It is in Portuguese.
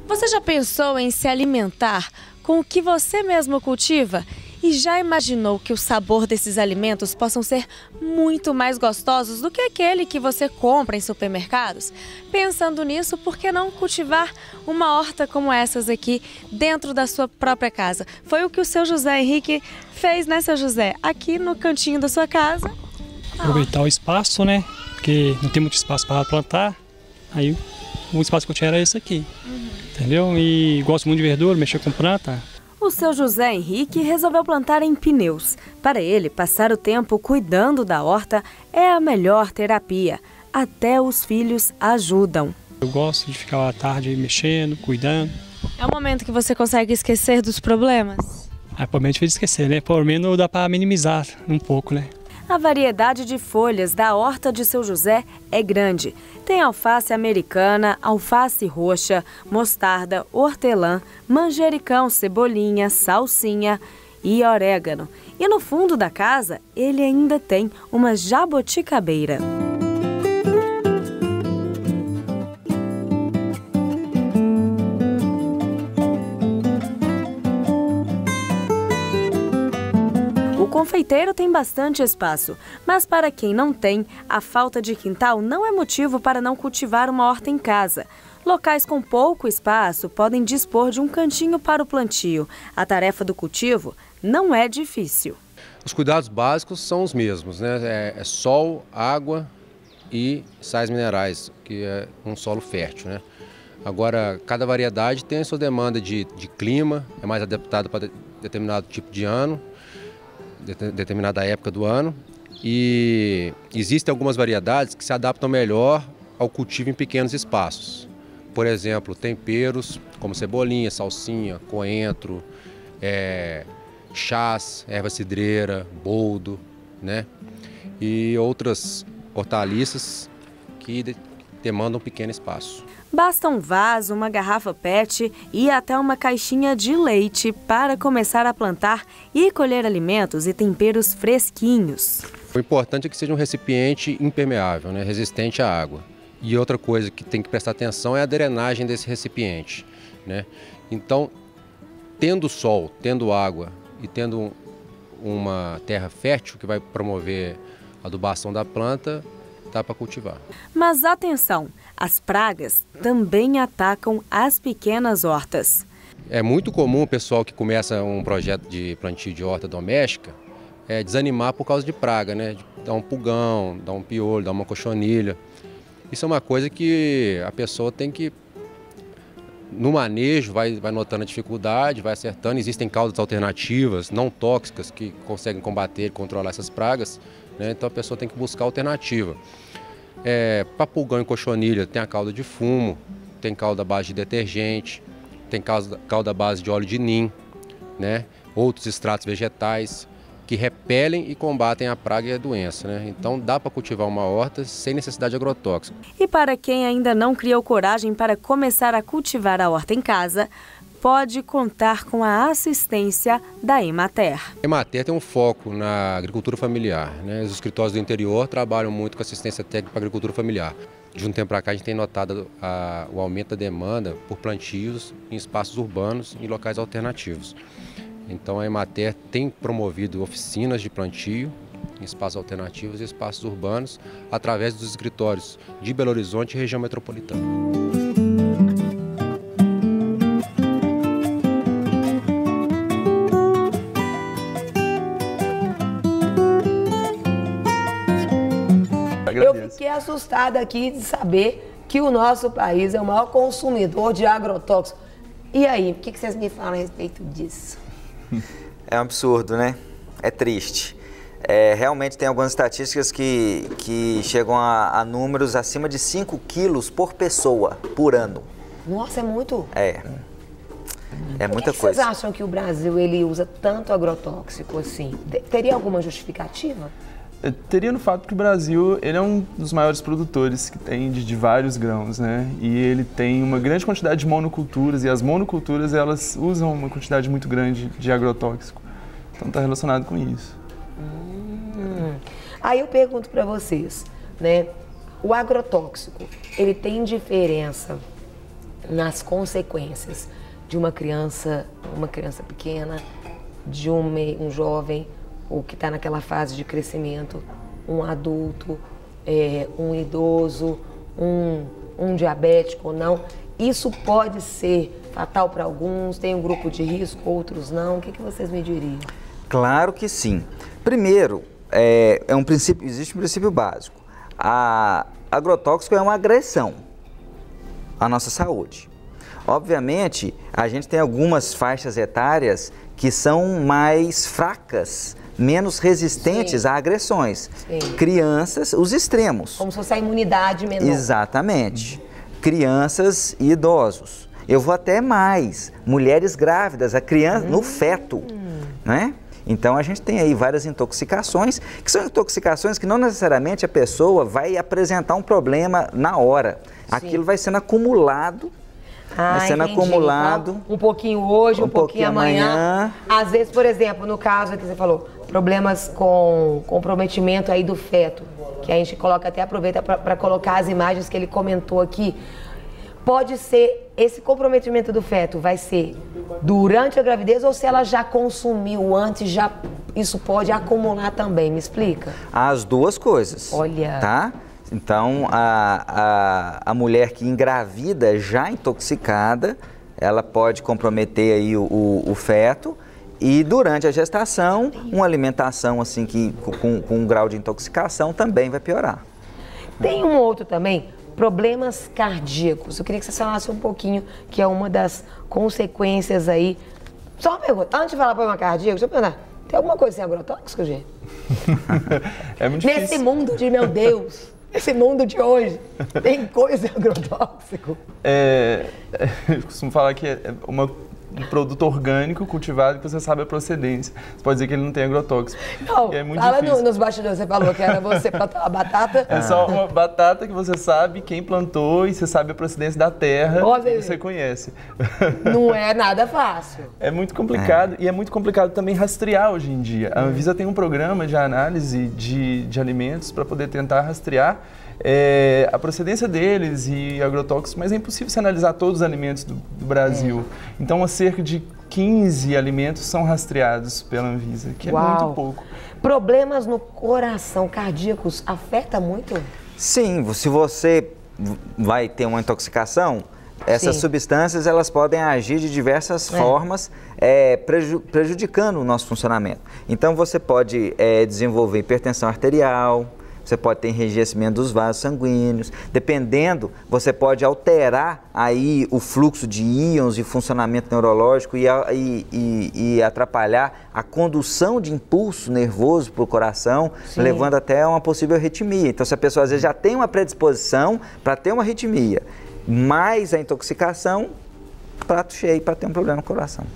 Você já pensou em se alimentar com o que você mesmo cultiva? E já imaginou que o sabor desses alimentos possam ser muito mais gostosos do que aquele que você compra em supermercados? Pensando nisso, por que não cultivar uma horta como essas aqui dentro da sua própria casa? Foi o que o seu José Henrique fez, né, seu José? Aqui no cantinho da sua casa. Aproveitar o espaço, né? Porque não tem muito espaço para plantar. Aí o espaço que eu tinha era esse aqui. Entendeu? E gosto muito de verdura, mexer com planta. O seu José Henrique resolveu plantar em pneus. Para ele, passar o tempo cuidando da horta é a melhor terapia. Até os filhos ajudam. Eu gosto de ficar à tarde mexendo, cuidando. É o momento que você consegue esquecer dos problemas? Provavelmente difícil esquecer, né? Pelo menos dá para minimizar um pouco, né? A variedade de folhas da horta de seu José é grande. Tem alface americana, alface roxa, mostarda, hortelã, manjericão, cebolinha, salsinha e orégano. E no fundo da casa, ele ainda tem uma jabuticabeira. O confeiteiro tem bastante espaço, mas para quem não tem, a falta de quintal não é motivo para não cultivar uma horta em casa. Locais com pouco espaço podem dispor de um cantinho para o plantio. A tarefa do cultivo não é difícil. Os cuidados básicos são os mesmos, né? É sol, água e sais minerais, que é um solo fértil, né? Agora, cada variedade tem a sua demanda de clima, é mais adaptada para determinado tipo de ano, determinada época do ano, e existem algumas variedades que se adaptam melhor ao cultivo em pequenos espaços. Por exemplo, temperos como cebolinha, salsinha, coentro, chás, erva cidreira, boldo, né? E outras hortaliças que demandam um pequeno espaço. Basta um vaso, uma garrafa PET e até uma caixinha de leite para começar a plantar e colher alimentos e temperos fresquinhos. O importante é que seja um recipiente impermeável, né, resistente à água. E outra coisa que tem que prestar atenção é a drenagem desse recipiente, né? Então, tendo sol, tendo água e tendo uma terra fértil que vai promover a adubação da planta, dá para cultivar. Mas atenção, as pragas também atacam as pequenas hortas. É muito comum o pessoal que começa um projeto de plantio de horta doméstica desanimar por causa de praga, né? Dar um pulgão, dar um piolho, dar uma cochonilha. Isso é uma coisa que a pessoa tem que, no manejo, vai notando a dificuldade, vai acertando. Existem causas alternativas, não tóxicas, que conseguem combater e controlar essas pragas, né? Então a pessoa tem que buscar alternativa. Para pulgão e cochonilha tem a cauda de fumo, tem cauda à base de detergente, tem cauda à base de óleo de nim, né? Outros extratos vegetais que repelem e combatem a praga e a doença, né? Então dá para cultivar uma horta sem necessidade de agrotóxico. E para quem ainda não criou coragem para começar a cultivar a horta em casa, pode contar com a assistência da Emater. A Emater tem um foco na agricultura familiar, né? Os escritórios do interior trabalham muito com assistência técnica para a agricultura familiar. De um tempo para cá a gente tem notado o aumento da demanda por plantios em espaços urbanos e locais alternativos. Então a Emater tem promovido oficinas de plantio em espaços alternativos e espaços urbanos através dos escritórios de Belo Horizonte e região metropolitana. Eu fiquei assustada aqui de saber que o nosso país é o maior consumidor de agrotóxicos. E aí, o que vocês me falam a respeito disso? É um absurdo, né? É triste. Realmente tem algumas estatísticas que chegam a números acima de 5 quilos por pessoa, por ano. Nossa, é muito? É muita coisa. Por que vocês acham que o Brasil ele usa tanto agrotóxico assim? Teria alguma justificativa? Teria no fato que o Brasil ele é um dos maiores produtores que tem de vários grãos, né? E ele tem uma grande quantidade de monoculturas e as monoculturas elas usam uma quantidade muito grande de agrotóxico. Então está relacionado com isso. Aí eu pergunto para vocês, né? O agrotóxico, ele tem diferença nas consequências de uma criança pequena, de um jovem, ou que está naquela fase de crescimento, um adulto, um idoso, um diabético ou não. Isso pode ser fatal para alguns, tem um grupo de risco, outros não. O que vocês me diriam? Claro que sim. Primeiro, existe um princípio básico. Agrotóxico é uma agressão à nossa saúde. Obviamente, a gente tem algumas faixas etárias que são mais fracas, menos resistentes a agressões. Sim. Crianças, os extremos. Como se fosse a imunidade menor. Exatamente. Crianças e idosos. Eu vou até mais, mulheres grávidas, a criança no feto, né? Então a gente tem aí várias intoxicações, que são intoxicações que não necessariamente a pessoa vai apresentar um problema na hora. Sim. Aquilo vai sendo acumulado. Vai sendo acumulado. Então, um pouquinho hoje, um pouquinho amanhã. Às vezes, por exemplo, no caso que você falou, problemas com comprometimento aí do feto, que a gente aproveita para colocar as imagens que ele comentou aqui. Pode ser, esse comprometimento do feto vai ser durante a gravidez ou se ela já consumiu antes, isso pode acumular também, me explica? As duas coisas. Olha. Tá? Então, a mulher que engravida já intoxicada, ela pode comprometer aí o feto e durante a gestação, uma alimentação assim com um grau de intoxicação também vai piorar. Tem um outro também, problemas cardíacos. Eu queria que você falasse um pouquinho, que é uma das consequências aí. Só uma pergunta, antes de falar problema cardíaco, deixa eu perguntar, tem alguma coisa sem agrotóxico, gente? É muito difícil. Nesse mundo de, meu Deus, esse mundo de hoje, tem coisa agrotóxico? Eu costumo falar que é um produto orgânico cultivado que você sabe a procedência. Você pode dizer que ele não tem agrotóxico. Não, é muito fala difícil. Nos bastidores, você falou que era você plantar uma batata. É só uma batata que você sabe quem plantou e você sabe a procedência da terra que você conhece. Não é nada fácil. É muito complicado e é muito complicado também rastrear hoje em dia. A Anvisa tem um programa de análise de alimentos para poder tentar rastrear a procedência deles e agrotóxicos, mas é impossível se analisar todos os alimentos do Brasil. Então, cerca de 15 alimentos são rastreados pela Anvisa, que é muito pouco. Problemas no coração, cardíacos, afeta muito? Sim, se você vai ter uma intoxicação, essas substâncias elas podem agir de diversas formas, prejudicando o nosso funcionamento. Então, você pode desenvolver hipertensão arterial, você pode ter enrijecimento dos vasos sanguíneos, dependendo, você pode alterar aí o fluxo de íons e funcionamento neurológico e atrapalhar a condução de impulso nervoso para o coração, levando até a uma possível arritmia. Então, se a pessoa às vezes já tem uma predisposição para ter uma arritmia, mais a intoxicação, prato cheio para ter um problema no coração.